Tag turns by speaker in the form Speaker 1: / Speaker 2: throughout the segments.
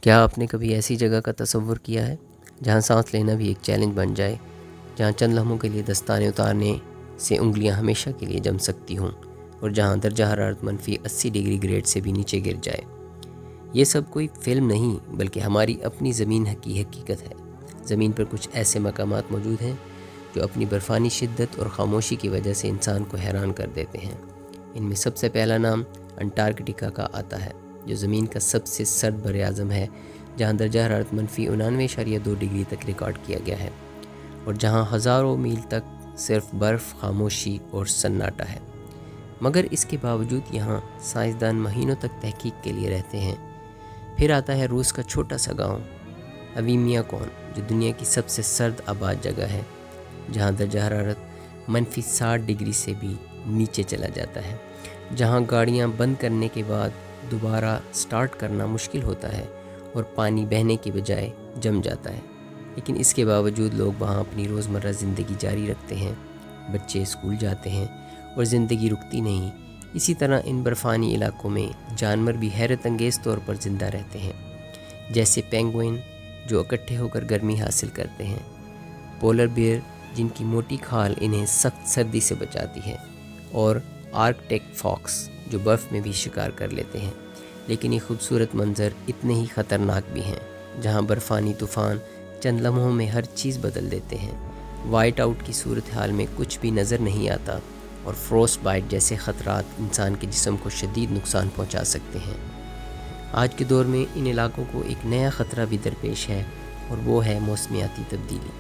Speaker 1: کیا آپ نے کبھی ایسی جگہ کا تصور کیا ہے جہاں سانس لینا بھی ایک چیلنج بن جائے، جہاں چند لمحوں کے لیے دستانے اتارنے سے انگلیاں ہمیشہ کے لیے جم سکتی ہوں، اور جہاں درجہ حرارت -80 ڈگری گریڈ سے بھی نیچے گر جائے؟ یہ سب کوئی فلم نہیں بلکہ ہماری اپنی زمین کی حقیقت ہے۔ زمین پر کچھ ایسے مقامات موجود ہیں جو اپنی برفانی شدت اور خاموشی کی وجہ سے انسان کو حیران کر دیتے ہیں۔ ان میں سب سے پہلا نام انٹارکٹیکا کا آتا ہے، جو زمین کا سب سے سرد براعظم ہے، جہاں درجہ حرارت -99.2 ڈگری تک ریکارڈ کیا گیا ہے، اور جہاں ہزاروں میل تک صرف برف، خاموشی اور سناٹا ہے۔ مگر اس کے باوجود یہاں سائنسدان مہینوں تک تحقیق کے لیے رہتے ہیں۔ پھر آتا ہے روس کا چھوٹا سا گاؤں اویمیاکون، جو دنیا کی سب سے سرد آباد جگہ ہے، جہاں درجہ حرارت -60 ڈگری سے بھی نیچے چلا جاتا ہے، جہاں گاڑیاں بند کرنے کے بعد دوبارہ سٹارٹ کرنا مشکل ہوتا ہے اور پانی بہنے کی بجائے جم جاتا ہے۔ لیکن اس کے باوجود لوگ وہاں اپنی روزمرہ زندگی جاری رکھتے ہیں، بچے اسکول جاتے ہیں اور زندگی رکتی نہیں۔ اسی طرح ان برفانی علاقوں میں جانور بھی حیرت انگیز طور پر زندہ رہتے ہیں، جیسے پینگوئن جو اکٹھے ہو کر گرمی حاصل کرتے ہیں، پولر بیئر جن کی موٹی کھال انہیں سخت سردی سے بچاتی ہے، اور آرکٹک فاکس جو برف میں بھی شکار کر لیتے ہیں۔ لیکن یہ خوبصورت منظر اتنے ہی خطرناک بھی ہیں، جہاں برفانی طوفان چند لمحوں میں ہر چیز بدل دیتے ہیں۔ وائٹ آؤٹ کی صورتحال میں کچھ بھی نظر نہیں آتا، اور فروسٹ بائٹ جیسے خطرات انسان کے جسم کو شدید نقصان پہنچا سکتے ہیں۔ آج کے دور میں ان علاقوں کو ایک نیا خطرہ بھی درپیش ہے، اور وہ ہے موسمیاتی تبدیلی،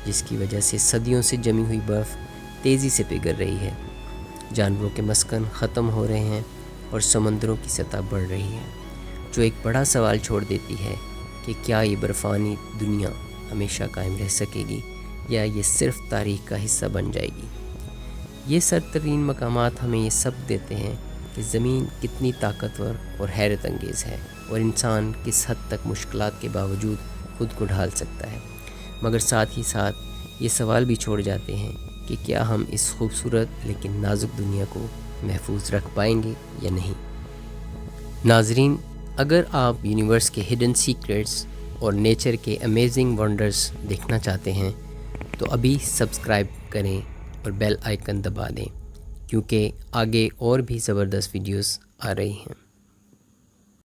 Speaker 1: جس کی وجہ سے صدیوں سے جمی ہوئی برف تیزی سے پگھل رہی ہے، جانوروں کے مسکن ختم ہو رہے ہیں اور سمندروں کی سطح بڑھ رہی ہے، جو ایک بڑا سوال چھوڑ دیتی ہے کہ کیا یہ برفانی دنیا ہمیشہ قائم رہ سکے گی، یا یہ صرف تاریخ کا حصہ بن جائے گی؟ یہ سرترین مقامات ہمیں یہ سبق دیتے ہیں کہ زمین کتنی طاقتور اور حیرت انگیز ہے، اور انسان کس حد تک مشکلات کے باوجود خود کو ڈھال سکتا ہے، مگر ساتھ ہی ساتھ یہ سوال بھی چھوڑ جاتے ہیں کہ کیا ہم اس خوبصورت لیکن نازک دنیا کو محفوظ رکھ پائیں گے یا نہیں۔ ناظرین، اگر آپ یونیورس کے ہڈن سیکرٹس اور نیچر کے امیزنگ ونڈرز دیکھنا چاہتے ہیں تو ابھی سبسکرائب کریں اور بیل آئیکن دبا دیں، کیونکہ آگے اور بھی زبردست ویڈیوز آ رہی ہیں۔